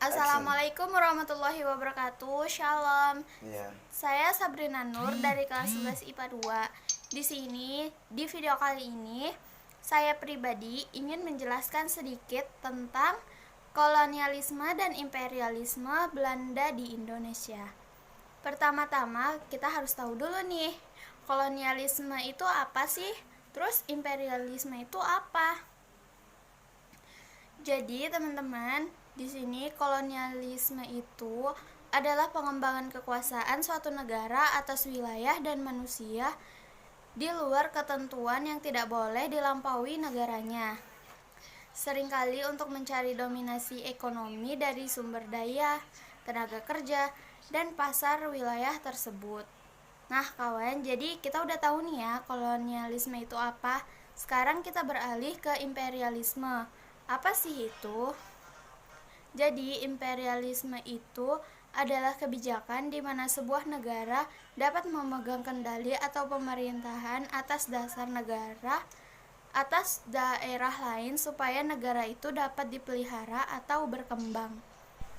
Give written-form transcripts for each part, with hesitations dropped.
Assalamualaikum warahmatullahi wabarakatuh. Shalom. Iya. Saya Sabrina Nur dari kelas 11 IPA 2. Di sini, di video kali ini, saya pribadi ingin menjelaskan sedikit tentang kolonialisme dan imperialisme Belanda di Indonesia. Pertama-tama, kita harus tahu dulu nih, kolonialisme itu apa sih? Terus imperialisme itu apa? Jadi, teman-teman, di sini kolonialisme itu adalah pengembangan kekuasaan suatu negara atas wilayah dan manusia di luar ketentuan yang tidak boleh dilampaui negaranya. Seringkali untuk mencari dominasi ekonomi dari sumber daya, tenaga kerja, dan pasar wilayah tersebut. Nah, kawan, jadi kita udah tahu nih ya kolonialisme itu apa. Sekarang kita beralih ke imperialisme. Apa sih itu? Jadi, imperialisme itu adalah kebijakan di mana sebuah negara dapat memegang kendali atau pemerintahan atas dasar negara atas daerah lain supaya negara itu dapat dipelihara atau berkembang.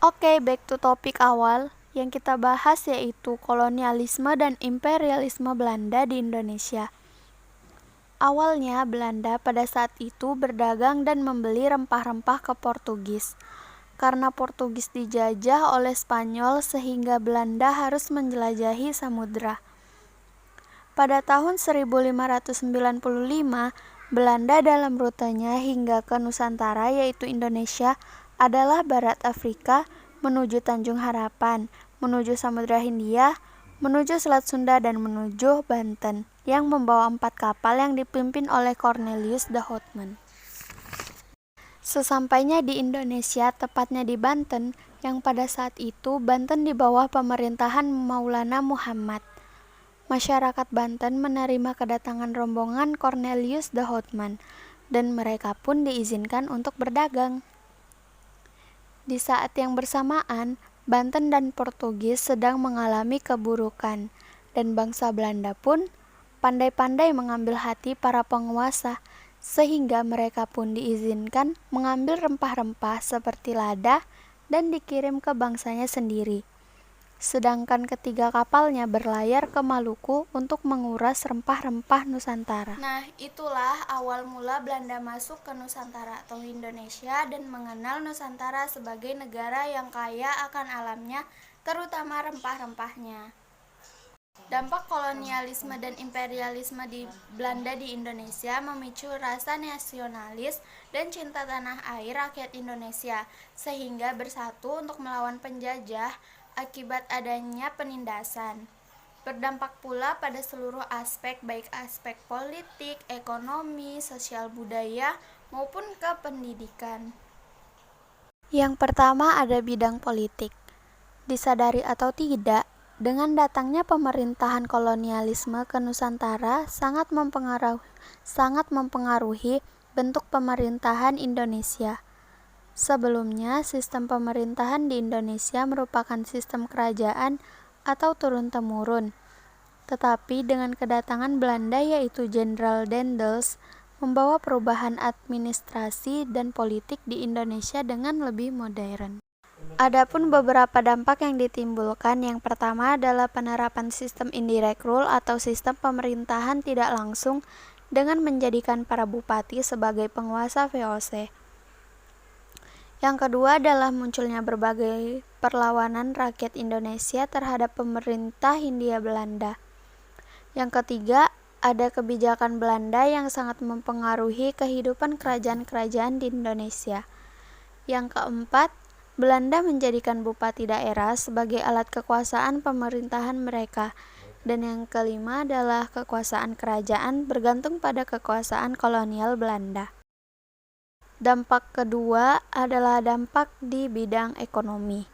Oke, back to topik awal yang kita bahas yaitu kolonialisme dan imperialisme Belanda di Indonesia. Awalnya Belanda pada saat itu berdagang dan membeli rempah-rempah ke Portugis. Karena Portugis dijajah oleh Spanyol sehingga Belanda harus menjelajahi samudra. Pada tahun 1595, Belanda dalam rutenya hingga ke Nusantara yaitu Indonesia adalah Barat Afrika menuju Tanjung Harapan, menuju Samudra Hindia, menuju Selat Sunda dan menuju Banten yang membawa 4 kapal yang dipimpin oleh Cornelius de Houtman. Sesampainya di Indonesia, tepatnya di Banten, yang pada saat itu Banten di bawah pemerintahan Maulana Muhammad. Masyarakat Banten menerima kedatangan rombongan Cornelius de Houtman dan mereka pun diizinkan untuk berdagang. Di saat yang bersamaan, Banten dan Portugis sedang mengalami keburukan dan bangsa Belanda pun pandai-pandai mengambil hati para penguasa sehingga mereka pun diizinkan mengambil rempah-rempah seperti lada dan dikirim ke bangsanya sendiri. Sedangkan ketiga kapalnya berlayar ke Maluku untuk menguras rempah-rempah Nusantara. Nah, itulah awal mula Belanda masuk ke Nusantara atau Indonesia dan mengenal Nusantara sebagai negara yang kaya akan alamnya, terutama rempah-rempahnya. Dampak kolonialisme dan imperialisme di Belanda di Indonesia memicu rasa nasionalis dan cinta tanah air rakyat Indonesia, sehingga bersatu untuk melawan penjajah akibat adanya penindasan. Berdampak pula pada seluruh aspek, baik aspek politik, ekonomi, sosial budaya, maupun ke pendidikan. Yang pertama ada bidang politik. Disadari atau tidak, dengan datangnya pemerintahan kolonialisme ke Nusantara sangat mempengaruhi bentuk pemerintahan Indonesia. Sebelumnya, sistem pemerintahan di Indonesia merupakan sistem kerajaan atau turun-temurun. Tetapi dengan kedatangan Belanda yaitu Jenderal Daendels membawa perubahan administrasi dan politik di Indonesia dengan lebih modern. Adapun beberapa dampak yang ditimbulkan, yang pertama adalah penerapan sistem indirect rule atau sistem pemerintahan tidak langsung dengan menjadikan para bupati sebagai penguasa VOC. Yang kedua adalah munculnya berbagai perlawanan rakyat Indonesia terhadap pemerintah Hindia Belanda. Yang ketiga, ada kebijakan Belanda yang sangat mempengaruhi kehidupan kerajaan-kerajaan di Indonesia. Yang keempat, Belanda menjadikan bupati daerah sebagai alat kekuasaan pemerintahan mereka. Dan yang kelima adalah kekuasaan kerajaan bergantung pada kekuasaan kolonial Belanda. Dampak kedua adalah dampak di bidang ekonomi.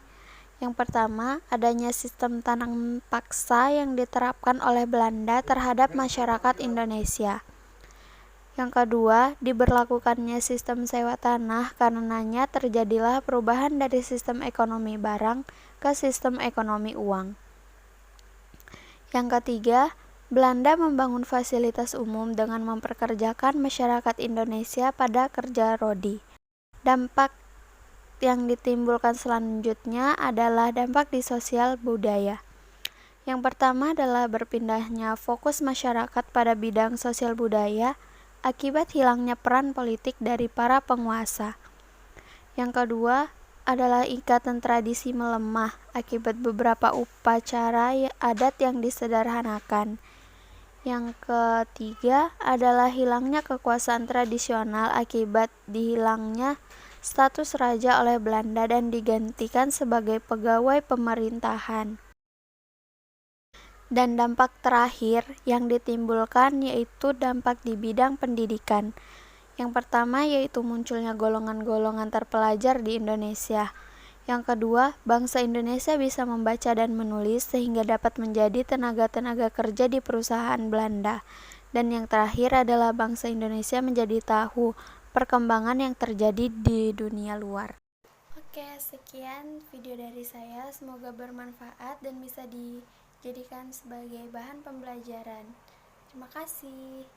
Yang pertama, adanya sistem tanam paksa yang diterapkan oleh Belanda terhadap masyarakat Indonesia. Yang kedua, diberlakukannya sistem sewa tanah, karenanya terjadilah perubahan dari sistem ekonomi barang ke sistem ekonomi uang. Yang ketiga, Belanda membangun fasilitas umum dengan memperkerjakan masyarakat Indonesia pada kerja rodi. Dampak yang ditimbulkan selanjutnya adalah dampak di sosial budaya. Yang pertama adalah berpindahnya fokus masyarakat pada bidang sosial budaya akibat hilangnya peran politik dari para penguasa. Yang kedua adalah ikatan tradisi melemah akibat beberapa upacara adat yang disederhanakan. Yang ketiga adalah hilangnya kekuasaan tradisional akibat dihilangnya status raja oleh Belanda dan digantikan sebagai pegawai pemerintahan. Dan dampak terakhir yang ditimbulkan yaitu dampak di bidang pendidikan. Yang pertama yaitu munculnya golongan-golongan terpelajar di Indonesia. Yang kedua, bangsa Indonesia bisa membaca dan menulis sehingga dapat menjadi tenaga-tenaga kerja di perusahaan Belanda. Dan yang terakhir adalah bangsa Indonesia menjadi tahu perkembangan yang terjadi di dunia luar. Oke, sekian video dari saya. Semoga bermanfaat dan bisa dijadikan sebagai bahan pembelajaran. Terima kasih.